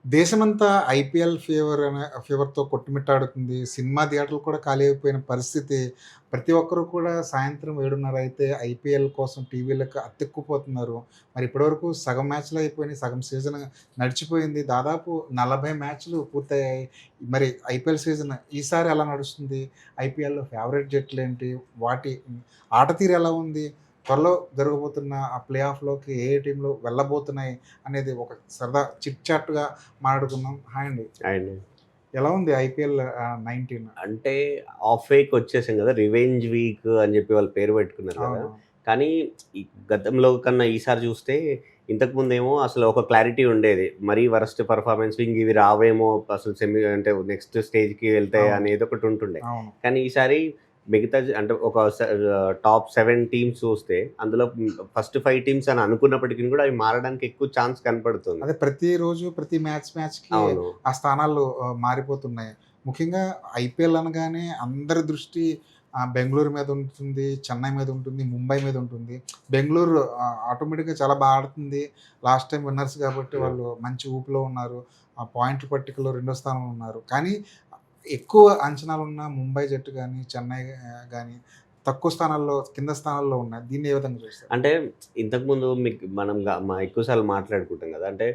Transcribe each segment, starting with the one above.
దేశమంతా IPL ఫీవర్‌తో కొట్టుమిట్టాడుతుంది. Cinema థియేటర్లు కూడా ఖాళీ అయిపోయిన పరిస్థితి. ప్రతి ఒక్కరు కూడా సాయంత్రం 7:30 అయితే ఐపీఎల్ కోసం టీవీలకు అతుక్కుపోతున్నారు. మరి ఇప్పటివరకు సగం మ్యాచ్‌లు అయిపోయినాయి. సగం సీజన్ నడిచిపోయింది. దాదాపు 40 మ్యాచ్‌లు పూర్తయ్యాయి. మరి ఐపీఎల్ సీజన్ ఈసారి ఎలా నడుస్తుంది? ఐపీఎల్‌లో ఫేవరెట్ జట్లేంటి? వాటి ఆట తీరు ఎలా ఉంది? త్వరలో జరగబోతున్న ఆ ప్లే ఆఫ్‌లోకి ఏ ఏ టీమ్‌లు వెళ్ళబోతున్నాయి అనేది ఒక సరదా చిట్ చాట్‌గా మాట్లాడుకుందాం. హాయ్ అండి. అండ్ ఎలా ఉంది ఐపీఎల్ 19? అంటే ఆఫ్ వీక్ వచ్చేసాం కదా! రివెంజ్ వీక్ అని చెప్పి వాళ్ళు పేరు పెట్టుకున్నారు కదా! అవును. కానీ ఈ గతంలో కన్నా ఈసారి చూస్తే ఇంతకుముందేమో అసలు ఒక క్లారిటీ ఉండేది. మరీ వరస్ట్ పెర్ఫార్మన్స్ ఇవి రావేమో అసలు అంటే నెక్స్ట్ స్టేజ్‌కి వెళ్తాయి అవును. అనేది ఒకటి ఉంటుండే. అవును. కానీ ఈసారి మిగతా అంటే ఒక టాప్ 7 టీమ్స్ చూస్తే అందులో ఫస్ట్ 5 టీమ్స్ అని అనుకున్నప్పటికి కూడా అవి మారడానికి ఎక్కువ ఛాన్స్ కనపడుతుంది. అదే ప్రతిరోజు ప్రతి మ్యాచ్‌కి అవును. ఆ స్థానాలు మారిపోతున్నాయి. ముఖ్యంగా ఐపీఎల్ అనగానే అందరి దృష్టి బెంగుళూరు మీద ఉంటుంది, చెన్నై మీద ఉంటుంది, ముంబై మీద ఉంటుంది. బెంగుళూరు ఆటోమేటిక్‌గా చాలా ఆడుతుంది. లాస్ట్ టైమ్ విన్నర్స్ కాబట్టి హ్మ్. వాళ్ళు మంచి ఊపులో ఉన్నారు. ఆ పాయింట్ల పట్టికలో రెండో స్థానంలో ఉన్నారు. కానీ ఎక్కువ అంచనాలున్న ముంబై జట్టు గాని, చెన్నై గాని తక్కువ స్థానాల్లో, కింద స్థానాల్లో ఉన్నాయి. దీన్ని ఏ విధంగా చూస్తారు? అంటే ఇంతకుముందు మీకు మనం ఎక్కువ సార్లు మాట్లాడుకుంటాం గదా! అంటే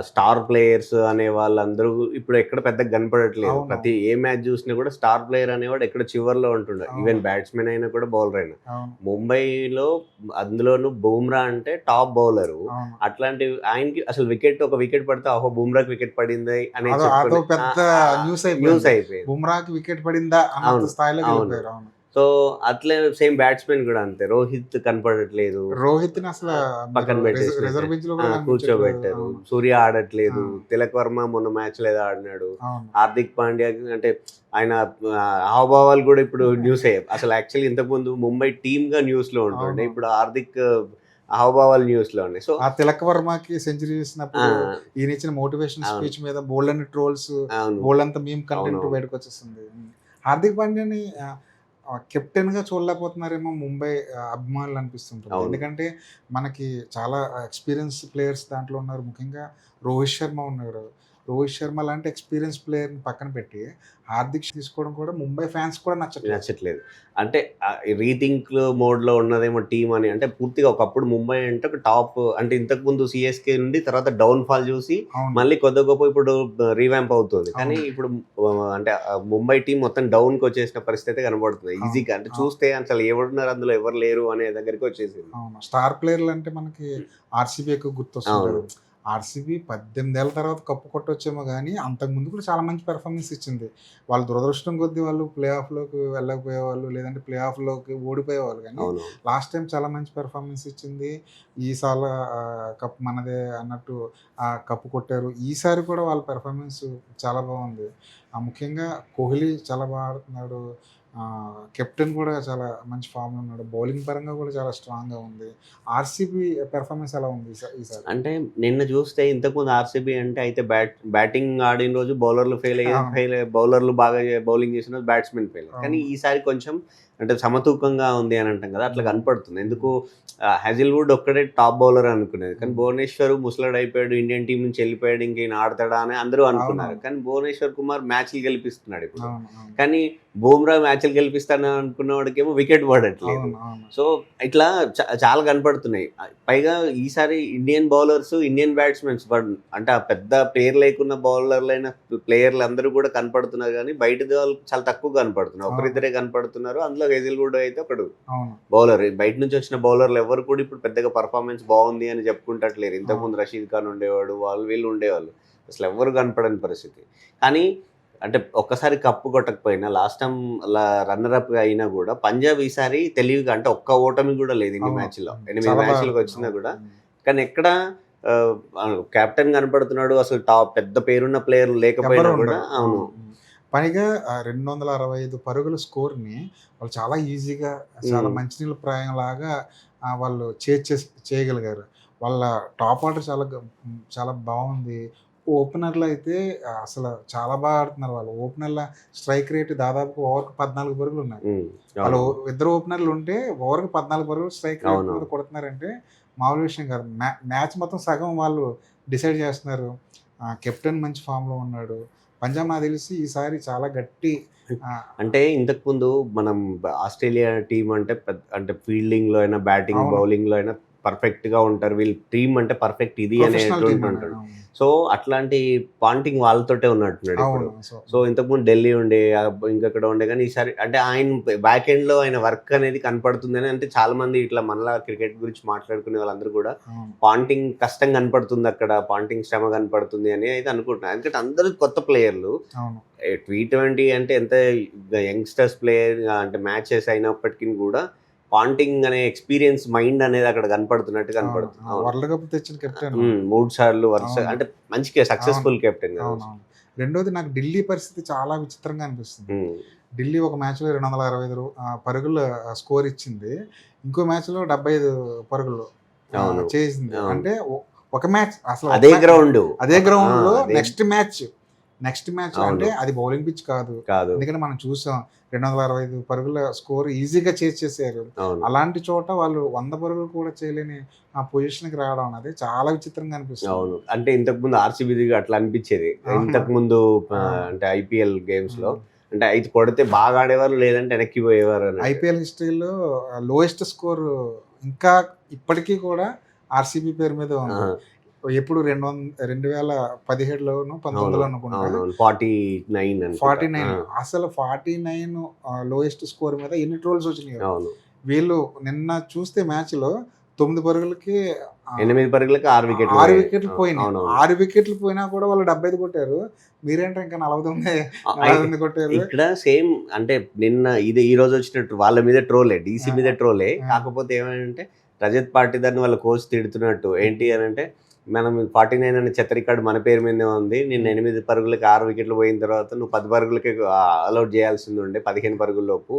స్టార్ ప్లేయర్స్ అనే వాళ్ళందరూ ఇప్పుడు ఎక్కడ పెద్దగా కనపడట్లేదు. ప్రతి అవునవును. ఏ మ్యాచ్ జూసినా గూడా స్టార్ ప్లేయర్ అనేవాడు ఎక్కడ చివర్లో ఉంటుండే. ఈవెన్ అవును. బ్యాట్స్‌మెన్ అయినా కూడా, బౌలర్ అయినా. అవును. ముంబైలో అందులోనూ బూమ్రా అంటే టాప్ బౌలరు. అవును. అట్లాంటి ఆయనకి అసలు ఒక వికెట్ పడితే ఓహో! బూమ్రాకి వికెట్ పడింది అని అదో చెప్పుకునే పెద్ద న్యూస్ న్యూస్ అయిపోయింది. అయిపోయింది. బుమ్రాకి వికెట్ పడిందా అవును. అన్నంత స్థాయిలోకి అవును. వెళ్ళిపోయారు. అవును. సో, అట్లే సేమ్ బ్యాట్స్‌మెన్ గూడా అంతే. రోహిత్ కనపడట్లేదు. రోహిత్‌ని అసల మీరు పక్కన రిజర్వ్ పెట్టేసినట్టే. బెంచ్‌లో కూడా కనిపించట్లేదు. కూర్చోబెట్టారు. అవును. సూర్య ఆ! ఆడట్లేదు. తిలక్ వర్మ మొన్న మ్యాచ్‌లో ఏదో ఆడినాడు. అవును. హార్దిక్ పాండ్యా అంటే ఆయన హావభావాలు గూడా ఇప్పుడు న్యూసే. అసలు యాక్చువల్లీ ఇంతకుముందు ముంబై టీమ్‌గా న్యూస్‌లో ఉంటుండే. అవునవును. ఇప్పుడు హార్దిక్ హావభావాలు న్యూస్‌లో ఉన్నాయి. సో, ఆ 'తిలక్ వర్మకి' సెంచరీ ఆ! చేసినప్పుడు ఈయనిచ్చిన మోటివేషన్ అవును. స్పీచ్ మీద బోలెడన్ని ట్రోల్స్, అవును. బోలెడంత మీమ్ కంటెంట్ అవునవును. బయటకొచ్చేసింది. హ్మ్. హార్దిక్ పాండ్యాని కెప్టెన్‌గా చూడలేకపోతున్నారేమో ముంబై అభిమానులు అనిపిస్తుంటుంది. అవును. ఎందుకంటే మనకి చాలా ఎక్స్‌పీరియన్స్ ప్లేయర్స్ దాంట్లో ఉన్నారు. ముఖ్యంగా రోహిత్ శర్మ ఉన్నాడు. రోహిత్ శర్మ లాంటి ఎక్స్‌పీరియన్స్ ప్లేయర్‌ని పక్కన పెట్టి హార్దిక్ తీసుకోవడం కూడా ముంబై ఫ్యాన్స్ కూడా నచ్చట్లేదు. నచ్చట్లేదు. అంటే రీథింక్ మోడ్‌లో ఉన్నదేమో టీమ్ అని. అంటే పూర్తిగా ఒకప్పుడు ముంబై అంటే ఒక టాప్ అంటే ఇంతకుముందు సీఎస్‌కే నుండి తర్వాత డౌన్ ఫాల్ చూసి అవును. మళ్ళీ కొద్దో గొప్పో ఇప్పుడు రీవాంప్ అవుతుంది. కానీ అవును. ఇప్పుడు అంటే ముంబై టీమ్ మొత్తం డౌన్‌కొచ్చేసిన పరిస్థితి కనబడుతుంది. అవును. ఈజీగా అంటే అవు చూస్తే అసలు ఎవరున్నారు అందులో ఎవరు లేరు అనే దగ్గరికి వచ్చేసింది. అవును. స్టార్ ప్లేయర్‌లంటే మనకి ఆర్‌సీబీ ఎక్కువ గుర్తొస్తుంటది. అవును. ఆర్‌సీబీ 18 ఏళ్ల తర్వాత కప్పు కొట్టొచ్చేమో గానీ, అంతకుముందు కూడా చాలా మంచి పెర్ఫార్మన్స్ ఇచ్చింది. వాళ్ళ దురదృష్టం కొద్దీ వాళ్ళు ప్లే ఆఫ్‌లోకి వెళ్ళకపోయేవాళ్ళు. లేదంటే ప్లే ఆఫ్‌లోకి ఓడిపోయేవాళ్ళు గానీ, అవునవును. లాస్ట్ టైమ్ చాలా మంచి పెర్ఫార్మన్స్ ఇచ్చింది. ఈసాల కప్ మనదే అన్నట్టు కప్పు కొట్టారు. ఈసారి కూడా వాళ్ళ పెర్ఫార్మన్స్ చాలా బావుంది. ముఖ్యంగా కోహ్లీ చాలా బా ఆడుతున్నాడు. కెప్టెన్ కూడా చాలా మంచి ఫామ్‌లో ఉన్నాడు. బౌలింగ్ పరంగా కూడా చాలా స్ట్రాంగ్‌గా ఉంది. ఆర్‌సీబీ పెర్ఫార్మన్స్ ఎలా ఉంది ఈసారి? అంటే నిన్న చూస్తే ఇంతకుముందు ఆర్‌సీబీ అంటే అయితే బ్యాటింగ్ ఆడిన రోజు బౌలర్‌లు అవును. బౌలర్‌లు బాగా బౌలింగ్ చేసిన రోజు బ్యాట్స్‌మెన్ ఫెయిల్ అయ్యారు. కానీ అవును. ఈసారి కొంచెం అంటే సమతూకంగా ఉంది అని అంటాం కదా! అట్లా హ్మ్. కనపడుతుంది. ఎందుకు హ్మ్. హాజిల్‌వుడ్ ఒక్కడే టాప్ బౌలర్ అనుకునేది. కానీ హ్మ్. భువనేశ్వర్ ముసలోడైపోయాడు. ఇండియన్ టీమ్ నుంచి వెళ్ళిపోయాడు. ఇంకేనా ఆడతాడా అని అందరూ అనుకున్నారు. అవునవును. కానీ భువనేశ్వర్ కుమార్ మ్యాచ్‌లు గెలిపిస్తున్నాడు ఇప్పుడు. అవును. అవును. కానీ బూమ్రా మ్యాచ్‌లు గెలిపిస్తాను అనుకున్న వాడికేమో వికెట్ పడట్లేదు. అవును. అవును. సో, ఇట్లా చాలా కనపడుతున్నాయి. పైగా ఈసారి ఇండియన్ బౌలర్స్, ఇండియన్ బ్యాట్స్‌మెన్స్ అంటే ఆ పెద్ద పేరు లేకున్న ప్లేయర్లందరూ కూడా కనపడుతున్నారు గానీ, బయటది వాళ్ళు చాలా తక్కువ కనపడుతున్నారు. అవును. ఒకరిద్దరే కనపడుతున్నారు. అందులో హేజిల్‌వుడ్ అయితే ఒకడు అవును. బౌలర్. బయట నుంచి వచ్చిన బౌలర్‌లు ఎవరు కూడా ఇప్పుడు పెద్దగా పెర్ఫార్మన్స్ బావుంది అని చెప్పుకుంటట్లేరు. అవును. ఇంతకుముందు రషీద్ ఖాన్ ఉండేవాడు. వాళ్ళు వీళ్ళు ఉండేవాళ్ళు. అసలెవ్వరు కనపడని పరిస్థితి. కానీ అంటే ఒక్కసారి కప్పు కొట్టకపోయినా లాస్ట్ టైమ్ రన్నర్ అప్‌గా అయినా గూడా పంజాబ్ ఈసారి తెలివిగా అంటే ఒక్క ఓటమి గూడా లేదు ఇన్ని అవును. మ్యాచ్‌ల్లో. హ్మ్. 8 చాలా బా ఆడుతుంది. మ్యాచ్‌లకొచ్చినా అవును. గూడా. హ్మ్. కానీ ఎక్కడ కెప్టెన్ కనపడుతున్నాడు. అసలు పెద్ద పేరున్న ప్లేయర్లు ఎవ్వరు లేకపోయినా గూడా ఉండరు. అవును. అవును. హ్మ్. పైగా 265 పరుగుల స్కోర్‌ని వాళ్ళు చాలా ఈజీగా చాలా హ్మ్. మంచినీళ్ళ ప్రాయంలాగా వాళ్ళు చేయగలిగారు. వాళ్ళ టాప్ ఆర్డర్ చాలా బావుంది. ఓపెనర్‌లో అయితే అసలు చాలా బా ఆడుతున్నారు వాళ్ళు. ఓపెనర్‌ల స్ట్రైక్ రేట్ దాదాపుగా ఓవర్‌కి 14 పరుగులున్నాయి. హ్మ్. వాళ్ళు అవునవును. ఇద్దరు ఓపెనర్‌లు ఉంటే ఓవర్‌కి 14 పరుగులు స్ట్రైక్ రేట్ మీద అవునవును. కొడుతున్నారంటే మామూలు విషయం కాదు. మ్యాచ్ మొత్తం సగం వాళ్ళు డిసైడ్ చేస్తున్నారు. కెప్టెన్ మంచి ఫామ్లో ఉన్నాడు. పంజాబ్ నాకు తెలిసి ఈసారి చాలా గట్టి అంటే ఇంతకుముందు మనం ఆస్ట్రేలియా టీం అంటే అంటే ఫీల్డింగ్లో అయినా బ్యాటింగ్ బౌలింగ్లో అయినా పర్ఫెక్ట్గా ఉంటారు. వీళ్ళు టీం అంటే పర్ఫెక్ట్ ఇది అనేటువంటి ఉంటాడు. సో అట్లాంటి పాయింటింగ్ వాళ్ళతోటే ఉన్నట్టున్నాడు ఇప్పుడు. సో ఇంతకుముందు ఢిల్లీ ఉండే ఇంకెక్కడ ఉండే, కానీ ఈసారి అంటే ఆయన బ్యాక్ ఎండ్లో ఆయన వర్క్ అనేది కనపడుతుంది అని అంటే చాలా మంది ఇట్లా మనలా క్రికెట్ గురించి మాట్లాడుకునే వాళ్ళందరూ కూడా పాయింటింగ్ కష్టం కనపడుతుంది, అక్కడ పాయింటింగ్ శ్రమ కనపడుతుంది అని అయితే అనుకుంటున్నారు. ఎందుకంటే అందరూ కొత్త ప్లేయర్లు. T20 అంటే ఎంత యంగ్స్టర్స్ ప్లేయర్ అంటే మ్యాచెస్ అయినప్పటికీ కూడా పాయింటింగ్ అనే ఎక్స్పీరియన్స్ మైండ్ అనేది అక్కడ కనపడుతున్నట్టు కనపడుతుంది. వరల్డ్ కప్ తెచ్చిన కెప్టెన్ 3 సార్లు వరుస అంటే మంచి సక్సెస్ఫుల్ కెప్టెన్. రెండోది నాకు ఢిల్లీ పరిస్థితి చాలా విచిత్రంగా అనిపిస్తుంది. ఢిల్లీ ఒక మ్యాచ్లో 265 పరుగుల స్కోర్ ఇచ్చింది, ఇంకో మ్యాచ్లో 75 పరుగులు చేసింది. అంటే ఒక మ్యాచ్ అసలు అదే గ్రౌండ్ లో నెక్స్ట్ మ్యాచ్ అంటే అది బౌలింగ్ పిచ్ కాదు. ఎందుకంటే మనం చూసాం 265 పరుగుల స్కోర్ ఈజీగా చేసేసారు. అలాంటి చోట వాళ్ళు 100 పరుగులు కూడా చేయలేని ఆ పొజిషన్కి రావడం అనేది చాలా విచిత్రంగా అనిపిస్తుంది. అవును, అంటే ఇంతకు ముందు ఆర్సీబీ అట్లా అనిపించేది. ఇంతకు ముందు అంటే ఐపీఎల్ గేమ్స్ లో అంటే 5 కొడితే బాగా ఆడేవారు, లేదంటే వెనక్కి పోయేవారు. ఐపీఎల్ హిస్టరీలో లోయెస్ట్ స్కోర్ ఇంకా ఇప్పటికీ కూడా ఆర్సీబీ పేరు మీద ఉంది. ఎప్పుడు 2017లోను 19లో అనుకుంటా 49. అసలు 49 లోయెస్ట్ స్కోర్ మీద ఎన్ని ట్రోల్స్ వచ్చినాయి. వీళ్ళు నిన్న చూస్తే మ్యాచ్ లో 9 పరుగులకి 8 పరుగులకి 6 వికెట్లు పోయినాయి. 6 వికెట్లు పోయినా కూడా వాళ్ళు 75 కొట్టారు. మీరేంటే ఇంకా 49 కొట్టారు. ఇక్కడ సేమ్ అంటే నిన్న ఈ రోజు వచ్చినట్టు వాళ్ళ మీద ట్రోలే, డీసీ మీద ట్రోలే. కాకపోతే ఏమంటే రజత్ పాటీదార్ని వాళ్ళ కోచ్ తిడుతున్నట్టు ఏంటి అని అంటే, మనం 49 అనే చెత్త రికార్డు మన పేరు మీదే ఉంది. నిన్న 8 పరుగులకి 6 వికెట్లు పోయిన తర్వాత నువ్వు 10 పరుగులకే అలౌట్ చేయాల్సింది ఉండే, 15 పరుగుల్లోపు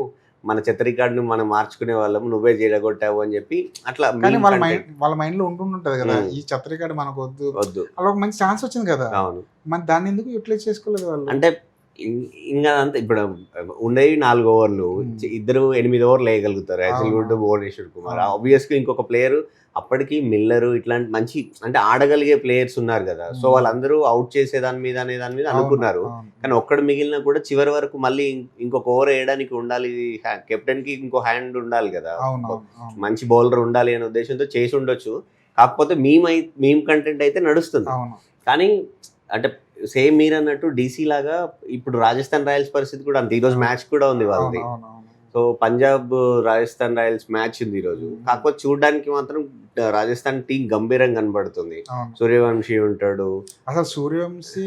మన చెత్త రికార్డును మనం మార్చుకునే వాళ్ళము, నువ్వే చేయగొట్టావు అని చెప్పి అట్లా. కానీ వాళ్ళ మైండ్ లో ఉంటుంటది కదా, ఈ చెత్త రికార్డు మనకు వద్దు. అలా ఒక మంచి ఛాన్స్ వచ్చింది కదా. అవును, మరి దాన్ని ఎందుకు యూటిలైజ్ చేసుకోలేదు వాళ్ళు? అంటే ఇంకా అంతే. ఇప్పుడు ఉండేవి 4 ఓవర్లు, ఇద్దరు 8 ఓవర్లు వేయగలుగుతారు, హెజల్వుడ్, భువనేశ్వర్ కుమార్. ఆబ్వియస్గా ఇంకొక ప్లేయర్ అప్పటికి మిల్లరు ఇట్లాంటి మంచి అంటే ఆడగలిగే ప్లేయర్స్ ఉన్నారు కదా. సో వాళ్ళందరూ అవుట్ చేసే దాని మీద అనుకున్నారు. కానీ ఒక్కడు మిగిలిన కూడా చివరి వరకు మళ్ళీ ఇంకొక ఓవర్ వేయడానికి ఉండాలి, కెప్టెన్ కి ఇంకో హ్యాండ్ ఉండాలి కదా, మంచి బౌలర్ ఉండాలి అనే ఉద్దేశంతో చేసి ఉండొచ్చు. కాకపోతే మీమ్ కంటెంట్ అయితే నడుస్తుంది. కానీ అంటే సేమ్ మీరు అన్నట్టు డీసీ లాగా ఇప్పుడు రాజస్థాన్ రాయల్స్ పరిస్థితి కూడా అంతే. ఈరోజు మ్యాచ్ కూడా ఉంది వాళ్ళది. So Punjab Rajasthan Royals match ఉంది ఈరోజు. కాకపోతే చూడడానికి మాత్రం రాజస్థాన్ టీం గంభీరంగా కనబడుతుంది. సూర్యవంశీ ఉంటాడు. అసలు సూర్యవంశీ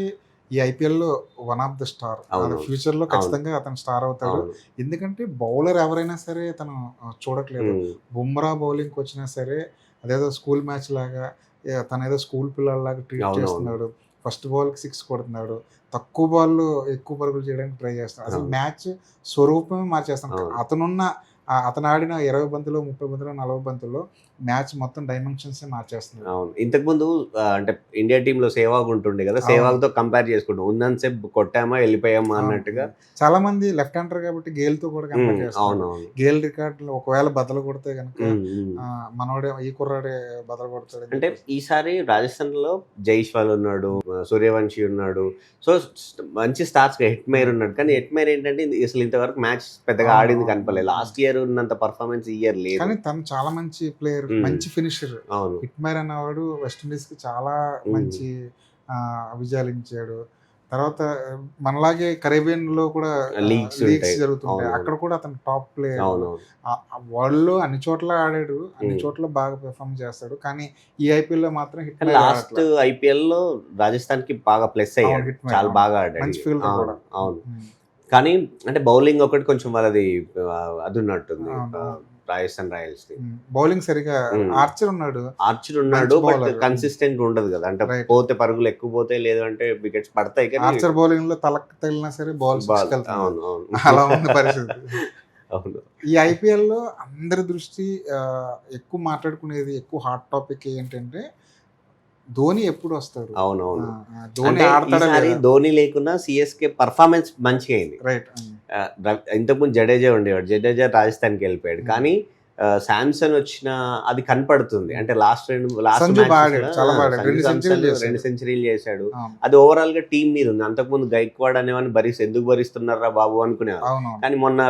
ఈ ఐపీఎల్ లో one of the star. Future లో ఖచ్చితంగా అతను స్టార్ అవుతాడు. ఎందుకంటే బౌలర్ ఎవరైనా సరే తను చూడట్లేదు. బుమ్రా బౌలింగ్ వచ్చినా సరే అదేదో స్కూల్ మ్యాచ్ లాగా, తను ఏదో స్కూల్ పిల్లల్లాగా ట్రీట్ చేస్తున్నాడు. ఫస్ట్ బాల్కి 6 కొడుతున్నాడు, తక్కువ బాల్ ఎక్కువ పరుగులు చేయడానికి ట్రై చేస్తాడు. అసలు మ్యాచ్ స్వరూపమే మార్చేస్తాడు. అతను ఆడిన 20 బంతులు, 30 బంతులు, 40 బంతుల్లో మ్యాచ్ మొత్తం డైమెన్షన్స్ మార్చేస్తున్నాడు. అవును, ఇంతకుముందు అంటే ఇండియా టీంలో సేవాగ్ ఉంటుండే కదా, సేవాగ్తో కంపేర్ చేసుకుంటాం, ఉన్నంతసేపు కొట్టామా వెళ్ళిపోయామా అన్నట్టుగా. చాలా మంది లెఫ్ట్ హ్యాండర్ కాబట్టి గేల్తో కూడా కంపేర్ చేస్తారు. గేల్ రికార్డులు ఒకవేళ బద్దలు కొడితే కనుక మనోడే ఈ కుర్రాడే బద్దలు కొడతాడు. అంటే ఈసారి రాజస్థాన్ లో జైస్వాల్ ఉన్నాడు, సూర్యవంశీ ఉన్నాడు. సో మంచి స్టార్స్, హెట్మేర్ ఉన్నాడు. కానీ హెట్మేర్ ఏంటంటే అసలు ఇంతవరకు మ్యాచ్ పెద్దగా ఆడింది కనపలేదు. లాస్ట్ ఇయర్ ఉన్నంత పర్ఫార్మెన్స్ ఈ ఇయర్ లేదు. కానీ తను చాలా మంచి ప్లేయర్, మంచి ఫినిషర్. హిట్మేర్ అనేవాడు వెస్టిండీస్ కి చాలా మంచి విజయాలు ఇచ్చాడు. తర్వాత మనలాగే కరేబియన్ లో కూడా లీగ్స్ జరుగుతుంటాయి, అక్కడ కూడా అతను టాప్ ప్లేయర్. వరల్డ్ లో అన్ని చోట్ల ఆడాడు, అన్ని చోట్ల బాగా పెర్ఫార్మ్ చేస్తాడు. కానీ ఈ ఐపీఎల్ లో మాత్రం లాస్ట్ ఐపీఎల్ లో రాజస్థాన్ కి బాగా ప్లస్ అయ్యాడు, చాలా బాగా ఆడాడు, మంచి ఫీల్డర్ కూడా. అవును, కానీ అంటే బౌలింగ్ ఒకటి కొంచెం వాళ్ళది అది ఉన్నట్టుంది రాజస్థాన్ రాయల్స్. బౌలింగ్ సరిగా ఆర్చర్ ఉన్నాడు, బట్ కన్సిస్టెంట్ ఉండదు కదా. అంటే పోతే పరుగులు ఎక్కువ పోతాయి, లేదు అంటే వికెట్స్ పడతాయి. కానీ ఆర్చర్ బౌలింగ్ లో తలకు తగిలినా సరే బాల్ అలా ఉంది పరిస్థితి. అవును, ఈ ఐపీఎల్ లో అందరి దృష్టి ఎక్కువ మాట్లాడుకునేది, ఎక్కువ హాట్ టాపిక్ ఏంటంటే ధోని ఎప్పుడు వస్తాడు. అవునవును, ధోని లేకున్నా సిఎస్కే పర్ఫార్మెన్స్ మంచిగా అయింది. రైట్, ఇంతకుముందు జడేజా ఉండేవాడు, జడేజా రాజస్థాన్కి వెళ్ళిపోయాడు. కానీ శాంసన్ వచ్చిన అది కనపడుతుంది. అంటే లాస్ట్ సంజు బాగా ఆడాడు, చాలా బాగా ఆడాడు. 2 సెంచరీలు చేశాడు. 2 సెంచరీలు చేశాడు. అవును. అది ఓవరాల్ గా టీం మీద ఉంది. అంతకుముందు గైక్వాడ్ అనేవాడిని ఎందుకు భరిస్తున్నారా బాబు అనుకునేవారు. అవును. కానీ మొన్న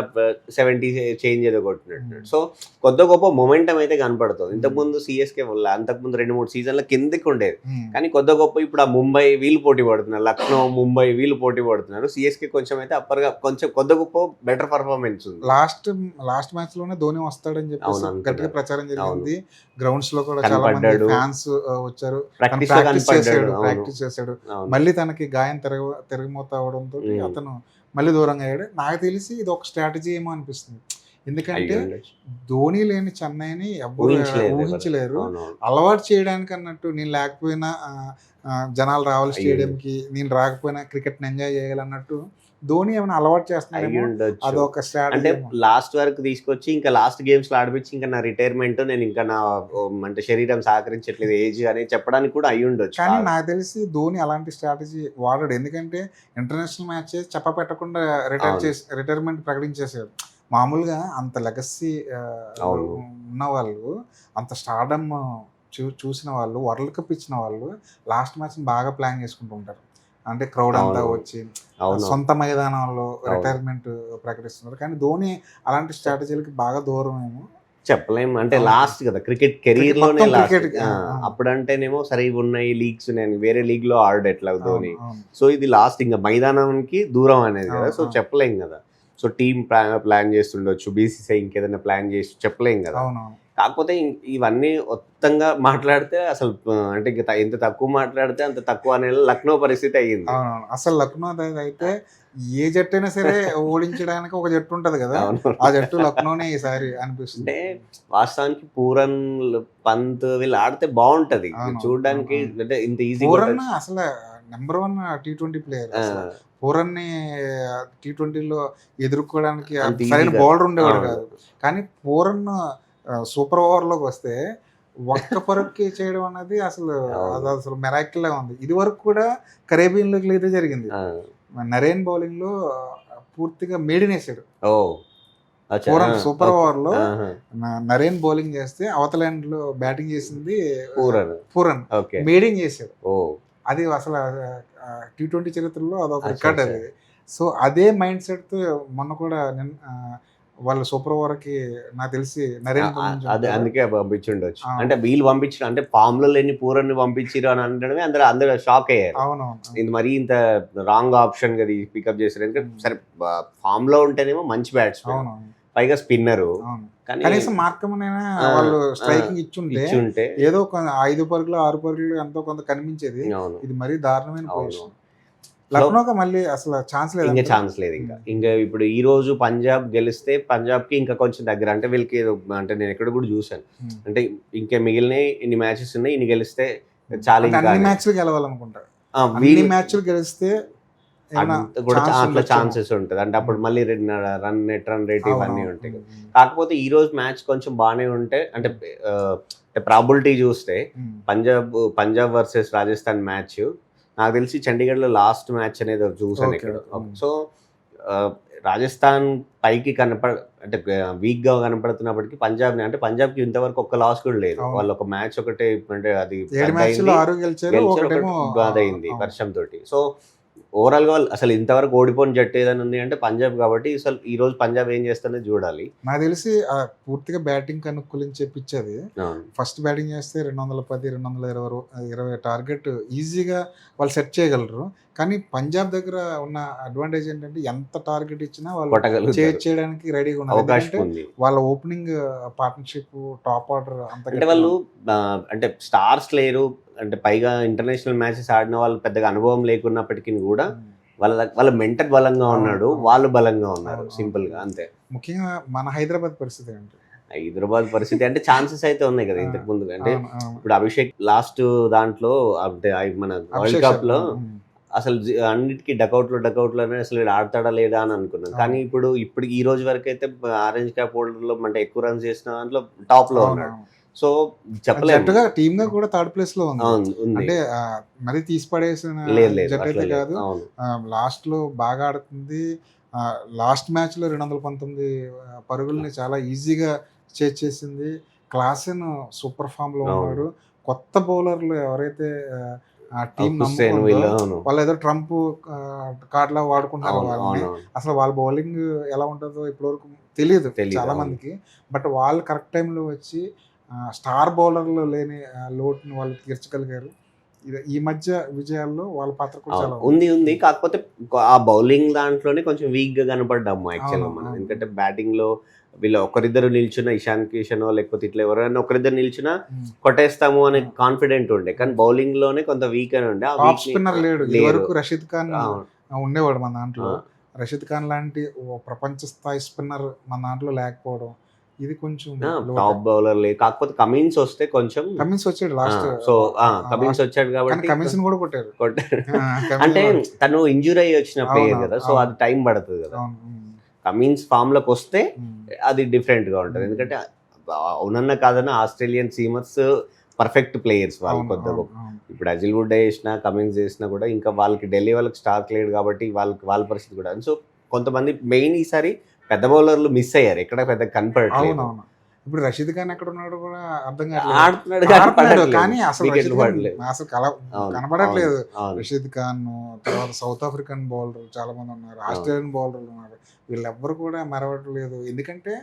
70 చేంజ్ ఏదో కొట్టినట్టు. సో కొద్ది గొప్ప మొమెంటం అయితే కనపడుతుంది. ఇంతకుముందు సిఎస్కే వల్ల అంతకుముందు 2-3 సీజన్ల కిందకి ఉండేది. కానీ కొద్ది గొప్ప ఇప్పుడు ఆ ముంబై వీళ్ళు పోటీ పడుతున్నారు, లక్నో ముంబై వీళ్ళు పోటీ పడుతున్నారు. సిఎస్కే కొంచెం అయితే అప్పర్గా కొంచెం కొద్ది గొప్ప బెటర్ పర్ఫార్మెన్స్ ఉంది. లాస్ట్ మ్యాచ్ లోనే ధోని వస్తాడని చెప్పేసి అవును, గట్టిగా ప్రచారం జరిగింది. గ్రౌండ్స్ లో కూడా చాలా కనపడ్డాడు. మంది ఫ్యాన్స్ వచ్చారు. ప్రాక్టీస్ లో కనపడ్డాడు. అవును. ప్రాక్టీస్ చేశాడు. అవును. మళ్ళీ తనకి గాయం తిరగమోత అవడంతో అతను మళ్ళీ దూరంగా అయ్యాడు. నాకు తెలిసి ఇది ఒక స్ట్రాటజీ ఏమో అనిపిస్తుంది. ఎందుకంటే ధోని లేని చెన్నైని ఎవరు ఊహించలేరు. అవునవును. అలవాటు చేయడానికి అన్నట్టు నేను లేకపోయినా జనాలు రావాలి స్టేడియంకి, నేను రాకపోయినా క్రికెట్ ఎంజాయ్ చేయాలన్నట్టు ధోని ఏమైనా అలవాటు చేస్తున్నాడేమో. అయ్యుండొచ్చు. అదొక స్ట్రాటజీ. అంటే లాస్ట్ వరకు తీసుకొచ్చి ఇంకా లాస్ట్ గేమ్స్ లో ఆడిపించి ఇంకా నా రిటైర్మెంట్, నేను ఇంకా నా అంటే శరీరం సహకరించట్లేదు ఏజ్ అని చెప్పడానికి కూడా అయ్యి ఉండొచ్చు. కానీ నాకు తెలిసి ధోని అలాంటి స్ట్రాటజీ వాడాడు. ఎందుకంటే ఇంటర్నేషనల్ మ్యాచ్ చెప్ప పెట్టకుండా రిటైర్మెంట్ ప్రకటించేసాడు. మామూలుగా అంత లెగసీ ఉన్న వాళ్ళు, అంత స్టార్డమ్ చూసిన వాళ్ళు, వరల్డ్ కప్ ఇచ్చిన వాళ్ళు లాస్ట్ మ్యాచ్ బాగా ప్లాన్ చేసుకుంటూ ఉంటారు. అంటే క్రౌడ్ అంతా వచ్చి సొంత మైదానంలో రిటైర్మెంట్ ప్రకటిస్తున్నారు. కానీ ధోని అలాంటి స్ట్రాటజీలకి బాగా దూరం ఏమో చెప్పలేము. అంటే లాస్ట్ కదా క్రికెట్ కెరీర్ లోనే లాస్ట్. అప్పుడంటేనేమో సరే ఇవి ఉన్నాయి లీగ్స్, నేను వేరే లీగ్ లో ఆడేట్లా ధోని. సో ఇది లాస్ట్ ఇంకా మైదానానికి దూరం అనేది కదా. సో చెప్పలేం కదా. సో టీం ప్లాన్ చేస్తుండొచ్చు, బీసీసీఐ ఇంకేదైనా ప్లాన్ చేసి చెప్పలేం కదా. కాకపోతే ఇవన్నీ మొత్తంగా మాట్లాడితే అసలు అంటే ఇంకా ఎంత తక్కువ మాట్లాడితే అంత తక్కువ అనే లక్నో పరిస్థితి అయ్యింది. అసలు లక్నో అయితే ఏ జట్టు అయినా సరే ఓడించడానికి ఒక జట్టు ఉంటది కదా, ఆ జట్టు లక్నోనే ఈసారి అనిపిస్తుంది. అంటే వాస్తవానికి పూరన్, పంత్ వీళ్ళు ఆడితే బాగుంటది చూడడానికి. అంటే ఇంత ఈజీ అసలు నెంబర్ 1 T20 ప్లేయర్. పూరన్ని T20లో ఎదుర్కోవడానికి సరైన బౌలర్ ఉండేవాడు కాదు. కానీ పూరన్ సూపర్ ఓవర్లోకి వస్తే ఒక్క పరుక్కి చేయడం అనేది అసలు మెరాకిల్ లా ఉంది. ఇది వరకు కూడా కరేబియన్ లీగ్ లో అయితే జరిగింది. నరేన్ బౌలింగ్ లో పూర్తిగా మేడినేసాడు. పూరన్ సూపర్ ఓవర్ లో నరేన్ బౌలింగ్ చేస్తే అవతల ఎండ్ లో బ్యాటింగ్ చేసింది పూరన్, మేడింగ్ చేశాడు. అది అసలు T20 చరిత్రలో అదొక రికార్డ్ అది. సో అదే మైండ్ సెట్ తో మొన్న కూడా వాళ్ళు సూపర్ ఓవర్ కి నాకు తెలిసి నరేన్ అందుకే పంపించుండొచ్చు. అంటే వీళ్ళు పంపించారు అంటే ఫామ్ లో లేని పూరన్ని పంపించారు అని అనడమే అందరూ షాక్ అయ్యారు. ఇది మరీ ఇంత రాంగ్ ఆప్షన్ గా పికప్ చేశారు. ఎందుకంటే సరే ఫామ్ లో ఉంటేనేమో మంచి బ్యాట్స్మెన్, పైగా స్పిన్నర్. కనీసం మార్కమనైనా వాళ్ళు స్ట్రైకింగ్ ఇచ్చుంటే ఏదో 5 పరుగులు 6 పరుగులు ఎంతో కొంత కనిపించేది. ఇది మరీ దారుణమైన పొజిషన్. లక్నోకి మళ్ళీ అసలు ఛాన్స్ లేదు, ఇంకా ఛాన్స్ లేదు. ఇంకా ఇప్పుడు ఈ రోజు పంజాబ్ గెలిస్తే పంజాబ్ కి ఇంకా కొంచెం దగ్గర. అంటే వీళ్ళకి అంటే నేను ఎక్కడ కూడా చూసాను, అంటే ఇంకా మిగిలిన ఇన్ని మ్యాచెస్ ఉన్నాయి, ఇన్ని గెలిస్తే చాలా. అన్ని మ్యాచ్లు గెలవాలనుకుంటా, అన్ని మ్యాచ్లు గెలిస్తే కూడా అట్లా ఛాన్సెస్ ఉంటుంది. అంటే అప్పుడు మళ్ళీ నెట్ రన్ రేట్ ఇవన్నీ ఉంటాయి. కాకపోతే ఈ రోజు మ్యాచ్ కొంచెం బాగానే ఉంటే అంటే ప్రాబిలిటీ చూస్తే పంజాబ్ వర్సెస్ రాజస్థాన్ మ్యాచ్ నాకు తెలిసి చండీగఢ్లో లాస్ట్ మ్యాచ్ అనేది చూసాను ఇక్కడ. సో రాజస్థాన్ పైకి అంటే వీక్ గా కనపడుతున్నప్పటికీ పంజాబ్కి ఇంతవరకు ఒక్క లాస్ కూడా లేదు. వాళ్ళు ఒక మ్యాచ్ ఒకటే, అంటే అది అదైంది వర్షం తోటి. సో ఓవరాల్ గా అసలు ఇంతవరకు ఓడిపోయిన జట్టు ఏదైనా ఉంది అంటే పంజాబ్. కాబట్టి అసలు ఈ రోజు పంజాబ్ ఏం చేస్తుందో చూడాలి. నాకు తెలిసి పూర్తిగా బ్యాటింగ్ అనుకూలించే పిచ్ అది. ఫస్ట్ బ్యాటింగ్ చేస్తే 210, 220 టార్గెట్ ఈజీగా వాళ్ళు సెట్ చేయగలరు. కానీ పంజాబ్ దగ్గర ఉన్న అడ్వాంటేజ్ ఏంటంటే ఎంత టార్గెట్ ఇచ్చినా వాళ్ళు చేయడానికి రెడీగా ఉన్నారు. వాళ్ళ ఓపెనింగ్ పార్ట్నర్షిప్, టాప్ ఆర్డర్ అంటే వాళ్ళు అంటే స్టార్స్ లేరు, అంటే పైగా ఇంటర్నేషనల్ మ్యాచెస్ ఆడిన వాళ్ళు పెద్దగా అనుభవం లేకున్నప్పటికీ కూడా వాళ్ళ మెంటల్ బలంగా ఉన్నాడు, వాళ్ళు బలంగా ఉన్నారు. సింపుల్ గా అంతే. ముఖ్యంగా మన హైదరాబాద్ పరిస్థితి ఏంటి? హైదరాబాద్ పరిస్థితి అంటే ఛాన్సెస్ అయితే ఉన్నాయి కదా ఇంతకు ముందు. అంటే ఇప్పుడు అభిషేక్ లాస్ట్ దాంట్లో అంటే మన వరల్డ్ కప్ లో అసలు అన్నిటికీ డకౌట్లోనే అసలు వీడు ఆడతాడా లేదా అని అనుకున్నాను. కానీ ఇప్పుడు ఈ రోజు వరకు అయితే ఆరెంజ్ క్యాప్ హోల్డర్ లో అంటే ఎక్కువ రన్స్ చేసిన దాంట్లో టాప్ లో ఉన్నాడు. సో చెప్పలేదు, టీమ్ గా కూడా థర్డ్ ప్లేస్ లో ఉంది. అంటే మరి తీసి పడేసిన జట్టు అయితే కాదు, లాస్ట్ లో బాగా ఆడుతుంది. లాస్ట్ మ్యాచ్ లో 219 పరుగుల్ని చాలా ఈజీగా చేసింది. క్లాసెన్ సూపర్ ఫామ్‌లో అవును. ఉన్నాడు. కొత్త బౌలర్‌లు ఎవరైతే ఆ టీమ్ హుస్సేన్ నమ్ముకుందో వీళ్ళు అవును. వాళ్ళేదో ట్రంప్ కార్డ్‌లా వాడుకుంటున్నారు అవును. వాళ్ళని. అవునవును. అసలు వాళ్ళ బౌలింగ్ ఎలా ఉంటదో ఇప్పటివరకు తెలీదు తెలీదు. చాలా అవును. మందికి. బట్ వాళ్ళు కరెక్ట్ టైమ్‌లో వచ్చి స్టార్ బౌలర్‌లు లేని లోటుని వాళ్ళు తీర్చగలిగారు. ఈ మధ్య విజయాల్లో వాళ్ళ పాత్ర కూడా అవును. చాలా ఉంది. ఉంది. కాకపోతే ఆ బౌలింగ్ దాంట్లోనే కొంచెం వీక్‌గా కనపడ్డాము యాక్చువల్‌గా అవును. మనం. అవును. ఎందుకంటే బ్యాటింగ్‌లో వీళ్ళు ఒకరిద్దరు నిల్చున్న ఇషాన్ కిషనో లేకపోతే ఇట్లా ఎవరైనా ఒకరిద్దరు నిల్చున్నా హ్మ్. కొట్టేస్తాము అనే కాన్ఫిడెంట్ ఉండే. కానీ బౌలింగ్‌లోనే కొంత వీక్ అని ఉండే. ఆ టాప్ వీక్‌ని స్పిన్నర్ లేడు. లేరు. ఇదివరకు రషీద్ ఖాన్ అవును. ఉండేవాడు మన దాంట్లో. ఆ! రషీద్ ఖాన్ లాంటి ఓ ప్రపంచ స్థాయి స్పిన్నర్ మన దాంట్లో లేకపోవడం. ఇది కొంచెం ఆ! లోటే. టాప్ బౌలర్ లేదు. కాకపోతే కమిన్స్ వస్తే కొంచెం కమిన్స్ వచ్చాడు ఆ! లాస్ట్ సో కమిన్స్ లాస్ట్ వచ్చాడు కానీ కాబట్టి కమిన్స్‌ని కూడా కొట్టారు. కొట్టారు. ఆ! కమిన్స్ అంటే కూడా తను ఇంజ్యూర్ అయ్యి వచ్చిన ప్లేయర్ అవునవును. కదా! సో అవును. అది టైం పడతది కదా! అవును. హ్మ్. కమిన్స్ ఫామ్‌లోకి వస్తే హ్మ్. అది డిఫరెంట్‌గా ఉంటది. హ్మ్. ఎందుకంటే అవునన్నా కాదన్నా ఆస్ట్రేలియన్ సీమర్స్ పర్ఫెక్ట్ ప్లేయర్స్ వాళ్ళు అవును. కొద్దిగా అవును. గొప్ప. అవును. ఇప్పుడు అజిల్‌వుడ్ చేసినా, కమిన్స్ చేసినా కూడా ఇంకా వాళ్ళకి ఢిల్లీ వాళ్ళకి స్టార్క్ లేడు కాబట్టి వాళ్ళ పరిస్థితి కూడా. సో కొంతమంది మెయిన్ ఈసారి పెద్ద బౌలర్‌లు మిస్ అయ్యారు. ఎక్కడ పెద్దగా కనపడట్లేదు. అవునవును. ఇప్పుడు రషీద్ ఖాన్ ఎక్కడున్నాడో కూడా అర్థం కావట్లేదు. ఆడుతున్నాడు కానీ ఆడుతున్నాడు పడట్లేదు. కానీ అసలు వికెట్లు రషీద్ ఖాన్ పడట్లేదు. అసలు అవును. అవును. కనపడట్లేదు. అవును. రషీద్ ఖాన్ తర్వాత సౌత్ ఆఫ్రికన్ బౌలర్ చాలా మంది ఉన్నారు. అవును. ఆస్ట్రేలియన్ బౌలర్లు ఉన్నారు. వీళ్ళెవ్వరు కూడా మెరవట్లేదు. ఎందుకంటే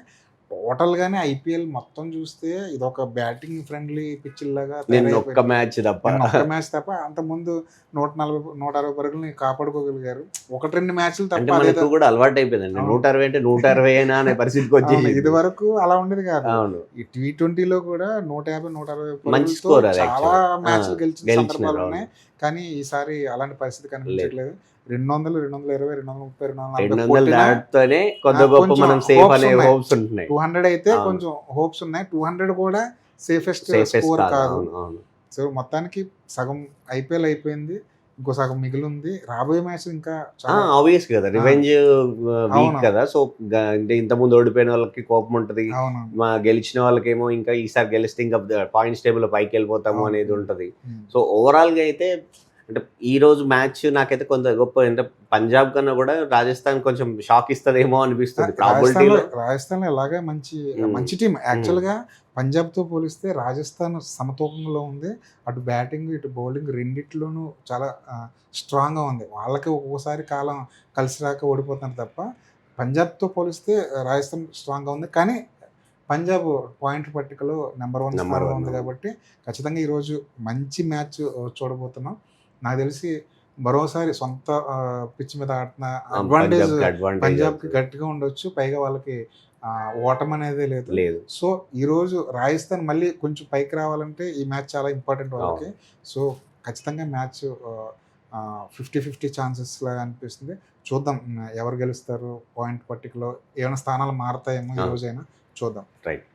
టోటల్‌గానే ఐపీఎల్ మొత్తం చూస్తే ఇదొక బ్యాటింగ్ ఫ్రెండ్లీ పిచ్‌ల్లాగా నిన్న ఒక్క తయారైపోయింది. మ్యాచ్ తప్ప. నిన్న ఒక్క మ్యాచ్ తప్ప అంతకుముందు 140, 160 పరుగుల్ని కాపాడుకోగలిగారు. 1, 2 మ్యాచ్‌లు అంటే తప్ప మనకు అదేదో కూడా అలవాటయిపోయిందండి. అవును. 160 అంటే 160 అనే అవును. పరిస్థితికొచ్చేసింది. ఇదివరకు అలా ఉండేది కాదు. అవును. ఈ టీ20లో కూడా 150, 160 మంచి పరుగులతో స్కోర్ అది చాలా యాక్చువల్‌గా. ఆ! మ్యాచ్‌లు గెలిచిన గెలిచినారు. అవును. సందర్భాలున్నాయి. కానీ ఈసారి అలాంటి పరిస్థితి లేదు. కనిపించట్లేదు. 200, 220, 230, 240 200 కొట్టినా దాటితేనే కొద్ది గొప్ప కొంచెం మనం సేఫ్ హోప్స్ అనే ఉన్నాయి. హోప్స్ ఉంటున్నాయి. 200 అయితే అవును. కొంచెం హోప్స్ ఉన్నాయి. 200 కూడా సేఫెస్ట్ సేఫెస్ట్ స్కోర్ కాదు. కాదు. అవును. అవును. సో, మొత్తానికి సగం ఐపీఎల్ అయిపోయింది. ఇంకో సగం మిగిలుంది. రాబోయే మ్యాచ్ ఇంకా చాలా ఆబ్వియస్ కదా! ఆ! రివెంజ్ వీక్ అవును. కదా! సో, అంటే ఇంతకుముందు ఓడిపోయిన వాళ్ళకి కోపం ఉంటది. అవునవును. గెలిచిన వాళ్ళకేమో ఇంకా ఈసారి గెలిస్తే ఇంకా పాయింట్స్ టేబుల్‌లో పైకెళ్ళిపోతాము అవును. అనేది హ్మ్. ఉంటది. హ్మ్. సో, ఓవరాల్‌గా అయితే అంటే ఈరోజు మ్యాచ్ నాకైతే కొంత గొప్ప అంటే పంజాబ్ కన్నా కూడా రాజస్థాన్ కొంచెం షాక్ ఇస్తదేమో అనిపిస్తుంది రాజస్థాన్‌లో ప్రాబబిలిటీలో. రాజస్థాన్‌లో ఇలాగే మంచి హ్మ్. మంచి టీమ్. హ్మ్. యాక్చువల్‌గా పంజాబ్‌తో పోలిస్తే రాజస్థాన్ సమతూకంలో ఉంది. అటు బ్యాటింగ్, ఇటు బౌలింగ్ రెండిట్లోనూ చాలా స్ట్రాంగ్‌గా ఉంది. వాళ్ళకి ఒక్కోసారి కాలం కలిసి రాక ఓడిపోతున్నారు తప్ప, పంజాబ్‌తో పోలిస్తే రాజస్థాన్ స్ట్రాంగ్‌గా ఉంది. కానీ పంజాబ్ పాయింట్ల పట్టికలో నంబర్ 1 నంబర్ స్థానంలో 1 ఉంది కాబట్టి, ఖచ్చితంగా ఈరోజు మంచి మ్యాచ్ చూడబోతున్నాం. నాకు తెలిసి మరోసారి సొంత పిచ్ మీద ఆడుతున్న అడ్వాంటేజ్ పంజాబ్‌కి అడ్వాంటేజ్ పంజాబ్‌కి అవుతది. గట్టిగా ఉండొచ్చు. పైగా వాళ్ళకి ఓటమనేదే లేదు. లేదు. సో, ఈరోజు రాజస్థాన్ మళ్ళీ కొంచెం పైకి రావాలంటే ఈ మ్యాచ్ చాలా ఇంపార్టెంట్ వాళ్ళకి. అవును. సో, ఖచ్చితంగా మ్యాచ్ 50, 50 ఛాన్సెస్ లాగా అనిపిస్తుంది. చూద్దాం ఎవరు గెలుస్తారు పాయింట్ పట్టికలో ఏమైనా స్థానాలు మారతాయేమో ఈ అవును. రోజైనా చూద్దాం. రైట్.